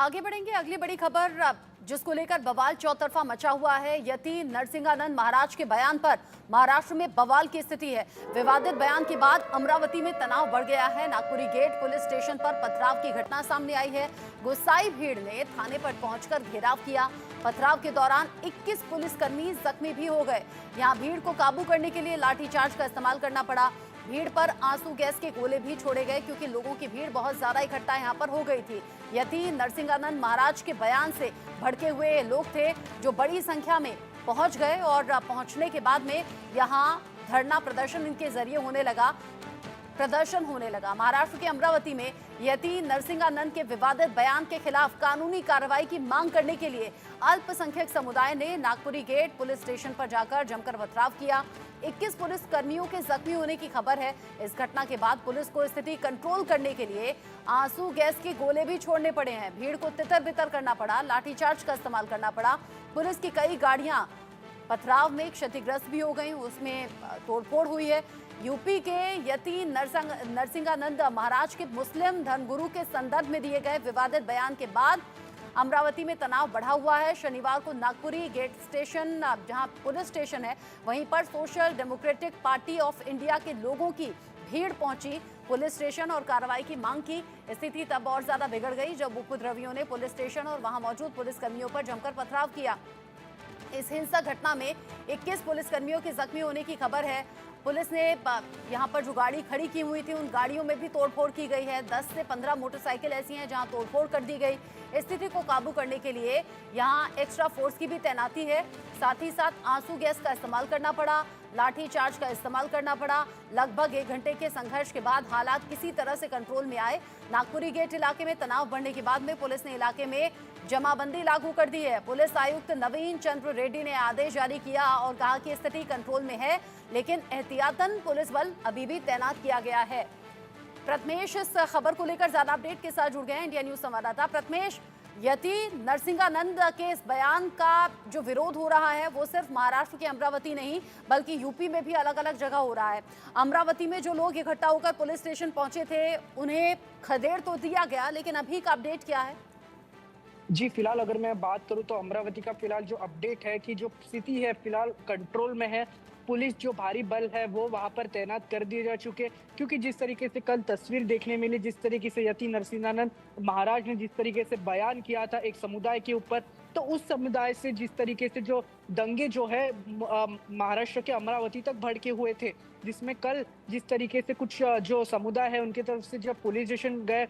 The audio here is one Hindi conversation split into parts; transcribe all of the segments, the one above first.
आगे बढ़ेंगे अगली बड़ी खबर जिसको लेकर बवाल चौतरफा मचा हुआ है। यति नरसिंहानंद महाराज के बयान पर महाराष्ट्र में बवाल की स्थिति है। विवादित बयान के बाद अमरावती में तनाव बढ़ गया है। नागपुरी गेट पुलिस स्टेशन पर पथराव की घटना सामने आई है। गुस्साई भीड़ ने थाने पर पहुंचकर घेराव किया। पथराव के दौरान 21 पुलिसकर्मी जख्मी भी हो गए। यहां भीड़ को काबू करने के लिए लाठीचार्ज का इस्तेमाल करना पड़ा। भीड़ पर आंसू गैस के गोले भी छोड़े गए क्योंकि लोगों की भीड़ बहुत ज्यादा इकट्ठा यहां पर हो गई थी। यति नरसिंहानंद महाराज के बयान से भड़के हुए लोग थे जो बड़ी संख्या में पहुंच गए और पहुंचने के बाद में यहां धरना प्रदर्शन इनके जरिए होने लगा। महाराष्ट्र के अमरावती में यति नरसिंहानंद के विवादित बयान के खिलाफ कानूनी कार्रवाई की मांग करने के लिए अल्पसंख्यक समुदाय ने नागपुरी गेट पुलिस स्टेशन पर जाकर जमकर पथराव किया। 21 पुलिस कर्मियों के जख्मी होने की खबर है। इस घटना के बाद पुलिस को स्थिति कंट्रोल करने के लिए आंसू गैस के गोले भी छोड़ने पड़े हैं। भीड़ को तितर बितर करना पड़ा, लाठीचार्ज का इस्तेमाल करना पड़ा। पुलिस की कई गाड़ियां पथराव में क्षतिग्रस्त भी हो गई, उसमें तोड़फोड़ हुई है। यूपी के यति नरसिंहानंद महाराज के मुस्लिम धर्मगुरु के संदर्भ में दिए गए विवादित बयान के बाद अमरावती में तनाव बढ़ा हुआ है। शनिवार को नागपुरी गेट स्टेशन जहां पुलिस स्टेशन है वहीं पर social democratic party of India के लोगों की भीड़ पहुंची पुलिस स्टेशन और कार्रवाई की मांग की। स्थिति तब और ज्यादा बिगड़ गई जब उपद्रवियों ने पुलिस स्टेशन और वहां मौजूद पुलिसकर्मियों पर जमकर पथराव किया। इस हिंसक घटना में 21 पुलिसकर्मियों के जख्मी होने की खबर है। पुलिस ने यहां पर जो गाड़ी खड़ी की हुई थी उन गाड़ियों में भी तोड़फोड़ की गई है। 10 से 15 मोटरसाइकिल ऐसी हैं जहां तोड़फोड़ कर दी गई। स्थिति को काबू करने के लिए यहां एक्स्ट्रा फोर्स की भी तैनाती है। साथ ही साथ आंसू गैस का इस्तेमाल करना पड़ा, लाठी चार्ज का इस्तेमाल करना पड़ा। लगभग 1 घंटे के संघर्ष के बाद हालात किसी तरह से कंट्रोल में आए। नागपुरी गेट इलाके में तनाव बढ़ने के बाद में पुलिस ने इलाके में जमाबंदी लागू कर दी है। पुलिस आयुक्त नवीन चंद्र रेड्डी ने आदेश जारी किया और कहा कि स्थिति कंट्रोल में है, लेकिन एहतियातन पुलिस बल अभी भी तैनात किया गया है। प्रथमेश इस खबर को लेकर ज्यादा अपडेट के साथ जुड़ गए हैं इंडिया न्यूज संवाददाता प्रथमेश। यति नरसिंहानंद के इस बयान का जो विरोध हो रहा है वो सिर्फ महाराष्ट्र के अमरावती नहीं बल्कि यूपी में भी अलग अलग जगह हो रहा है। अमरावती में जो लोग इकट्ठा होकर पुलिस स्टेशन पहुंचे थे उन्हें खदेड़ तो दिया गया, लेकिन अभी का अपडेट क्या है? जी, फिलहाल अगर मैं बात करूं तो अमरावती का फिलहाल जो अपडेट है कि जो स्थिति है फिलहाल कंट्रोल में है। पुलिस जो भारी बल है वो वहां पर तैनात कर दिए जा चुके, क्योंकि जिस तरीके से कल तस्वीर देखने मिली, जिस तरीके से यति नरसिंहानंद महाराज ने जिस तरीके से बयान किया था एक समुदाय के ऊपर, तो उस समुदाय से जिस तरीके से जो दंगे जो है महाराष्ट्र के अमरावती तक भड़के हुए थे, जिसमें कल जिस तरीके से कुछ जो समुदाय है उनकी तरफ से जब पुलिस स्टेशन गए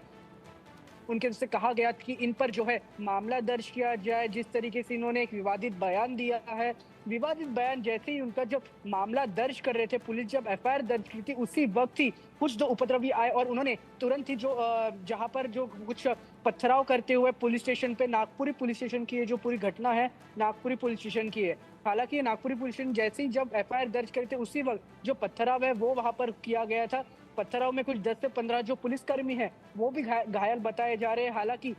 उनके से कहा गया कि इन पर जो है मामला दर्ज किया जाए। जिस तरीके से इन्होंने एक विवादित बयान दिया है, विवादित बयान जैसे ही उनका जब मामला दर्ज कर रहे थे, पुलिस जब एफआईआर दर्ज की थी उसी वक्त ही कुछ दो उपद्रवी आए और उन्होंने तुरंत ही जो जहां पर जो कुछ पथराव करते हुए पुलिस स्टेशन पे, नागपुरी पुलिस स्टेशन की ये जो पूरी घटना है नागपुरी पुलिस स्टेशन की है। हालांकि नागपुरी पुलिस स्टेशन जैसे ही जब एफआईआर दर्ज करे थे उसी वक्त जो पथराव है वो वहां पर किया गया था। पथराव में कुछ 10 से 15 जो पुलिसकर्मी हैं वो भी घायल बताए जा रहे हैं। हालांकि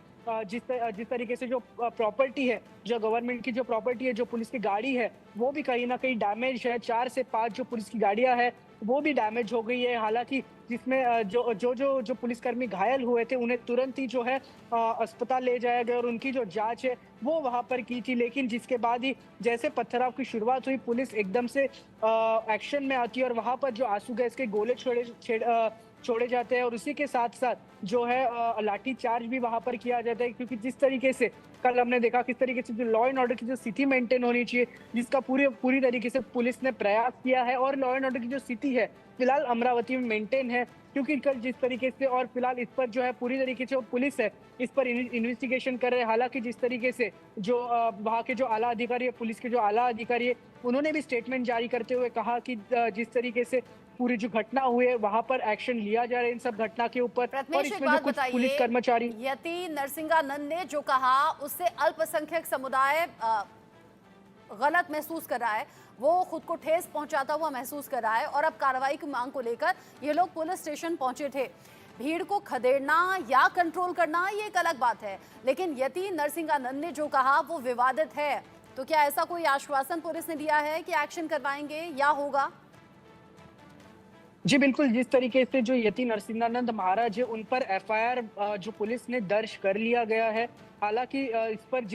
जिस तरीके से जो प्रॉपर्टी है, जो गवर्नमेंट की जो प्रॉपर्टी है, जो पुलिस की गाड़ी है वो भी कहीं ना कहीं डैमेज है। 4 से 5 जो पुलिस की गाड़ियां हैं वो भी डैमेज हो गई है। हालांकि जिसमें जो पुलिसकर्मी घायल हुए थे उन्हें तुरंत ही जो है अस्पताल ले जाया गया और उनकी जो जांच है वो वहां पर की थी। लेकिन जिसके बाद ही जैसे पथराव की शुरुआत हुई, पुलिस एकदम से एक्शन में आती है और वहां पर जो आंसू गैस के गोले छोड़े जाते हैं और उसी के साथ साथ जो है लाठी चार्ज भी वहां पर किया जाता है। क्योंकि जिस तरीके से कल हमने देखा किस तरीके से जो लॉ एंड ऑर्डर की जो स्थिति मेंटेन होनी चाहिए, जिसका पूरी तरीके से पुलिस ने प्रयास किया है और लॉ एंड ऑर्डर की जो स्थिति है फिलहाल अमरावती में मेंटेन है। क्योंकि कल जिस तरीके से और फिलहाल इस पर जो है पूरी तरीके से पुलिस है इस पर इन्वेस्टिगेशन कर रहे हैं। हालांकि जिस तरीके से जो वहाँ के जो आला अधिकारी है, पुलिस के जो आला अधिकारी है, उन्होंने भी स्टेटमेंट जारी करते हुए कहा कि जिस तरीके से पूरी जो घटना हुई है वहां पर एक्शन लिया जा रहा है इन सब घटना के ऊपर। और इसमें जो कुछ पुलिस कर्मचारी, यति नरसिंहानंद ने जो कहा उससे अल्पसंख्यक समुदाय गलत महसूस कर रहा है, वो खुद को ठेस पहुंचाता हुआ महसूस कर रहा है और अब कार्रवाई की मांग को लेकर ये लोग पुलिस स्टेशन पहुंचे थे। भीड़ को खदेड़ना या कंट्रोल करना ये एक अलग बात है, लेकिन यति नरसिंहानंद ने जो कहा वो विवादित है। तो क्या ऐसा कोई आश्वासन पुलिस ने दिया है कि एक्शन करवाएंगे या होगा? जी बिल्कुल, जिस तरीके से जो यति नरसिंहानंद महाराज है उन पर एफआईआर जो पुलिस ने दर्ज कर लिया गया है। हालांकि इस पर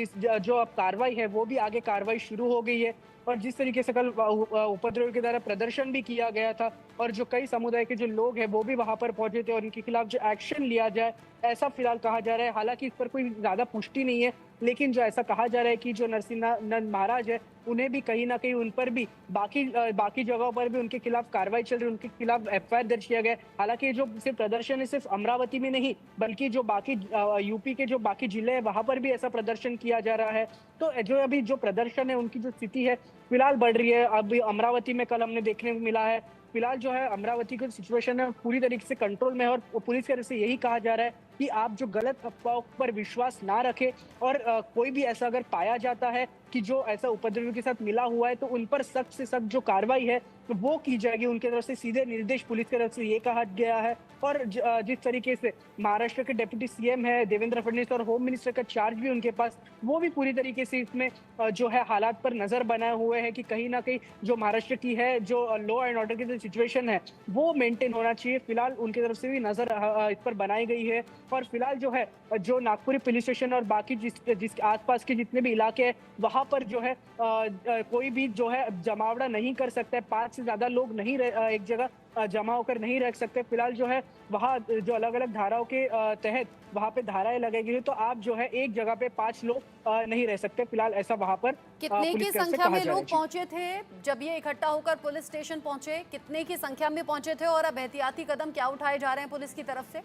जो अब कार्रवाई है वो भी आगे कार्रवाई शुरू हो गई है। और जिस तरीके से कल उपद्रव के द्वारा प्रदर्शन भी किया गया था और जो कई समुदाय के जो लोग हैं वो भी वहां पर पहुंचे थे और इनके खिलाफ जो एक्शन लिया जाए ऐसा फिलहाल कहा जा रहा है। हालांकि इस पर कोई ज्यादा पुष्टि नहीं है, लेकिन जो ऐसा कहा जा रहा है कि जो नरसिंहानंद महाराज है उन्हें भी कहीं ना कहीं उन पर भी बाकी जगहों पर भी उनके खिलाफ कार्रवाई चल रही है, उनके खिलाफ एफआईआर दर्ज किया गया है। हालांकि जो सिर्फ प्रदर्शन है सिर्फ अमरावती में नहीं बल्कि जो बाकी यूपी के जो बाकी जिले हैं वहां पर भी ऐसा प्रदर्शन किया जा रहा है। तो जो अभी जो प्रदर्शन है उनकी जो स्थिति है फिलहाल बढ़ रही है। अभी अमरावती में कल हमने देखने को मिला है, फिलहाल जो है अमरावती की सिचुएशन है पूरी तरीके से कंट्रोल में है और पुलिस की तरफ से यही कहा जा रहा है कि आप जो गलत अफवाहों पर विश्वास ना रखें और कोई भी ऐसा अगर पाया जाता है कि जो ऐसा उपद्रवियों के साथ मिला हुआ है तो उन पर सख्त से सख्त जो कार्रवाई है तो वो की जाएगी। उनकी तरफ से सीधे निर्देश पुलिस की तरफ से ये कहा गया है। और जिस तरीके से महाराष्ट्र के डिप्टी सीएम है देवेंद्र फडणवीस और होम मिनिस्टर का चार्ज भी उनके पास, वो भी पूरी तरीके से इसमें जो है हालात पर नजर बनाए हुए हैं कि कहीं ना कहीं जो महाराष्ट्र की है जो लॉ एंड ऑर्डर की जो सिचुएशन है वो मेंटेन होना चाहिए। फिलहाल उनकी तरफ से भी नजर इस पर बनाई गई है। और फिलहाल जो है जो नागपुरी पुलिस स्टेशन और बाकी जिसके आसपास के जितने भी इलाके हैं वहां पर जो है कोई भी जो है जमावड़ा नहीं कर सकता है, 5 से ज्यादा लोग नहीं एक जगह जमा होकर नहीं रह सकते। फिलहाल जो है वहाँ जो अलग अलग धाराओं के तहत वहाँ पे धाराएं लगाई गई है तो आप जो है एक जगह पे 5 लोग नहीं रह सकते। फिलहाल ऐसा वहाँ पर कितने की पुलिस की तरफ से संख्या कहा में जा रहा है। लोग पहुंचे थे जब ये इकट्ठा होकर पुलिस स्टेशन पहुंचे? कितने की संख्या में पहुंचे थे और अब एहतियाती कदम क्या उठाए जा रहे हैं पुलिस की तरफ से?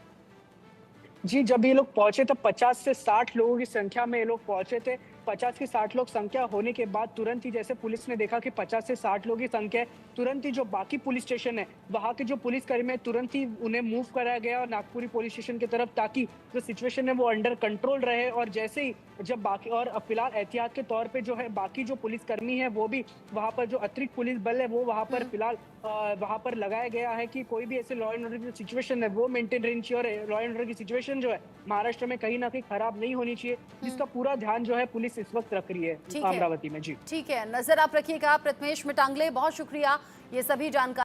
जी, जब ये लोग पहुंचे तो 50 से 60 लोगों की संख्या में ये लोग पहुंचे थे। 50 से 60 लोग संख्या होने के बाद तुरंत ही जैसे पुलिस ने देखा कि 50 से 60 लोगों की संख्या है, तुरंत ही जो बाकी पुलिस स्टेशन है वहाँ के जो पुलिसकर्मी है तुरंत ही उन्हें मूव कराया गया और नागपुरी पुलिस स्टेशन की तरफ, ताकि जो सिचुएशन है वो अंडर कंट्रोल रहे। और जैसे ही जब बाकी और फिलहाल एहतियात के तौर पे जो है बाकी जो पुलिसकर्मी है वो भी वहाँ पर जो अतिरिक्त पुलिस बल है वो वहाँ पर फिलहाल वहाँ पर लगाया गया है कि कोई भी ऐसे लॉ एंड ऑर्डर की सिचुएशन है वो मेंटेन रहनी चाहिए और लॉ एंड ऑर्डर की सिचुएशन जो है महाराष्ट्र में कहीं ना कहीं खराब नहीं होनी चाहिए, जिसका पूरा ध्यान जो है पुलिस इस वक्त रख रही है अमरावती में। जी ठीक है, नजर आप रखिएगा। प्रथमेश मिटांगले, बहुत शुक्रिया ये सभी जानकारी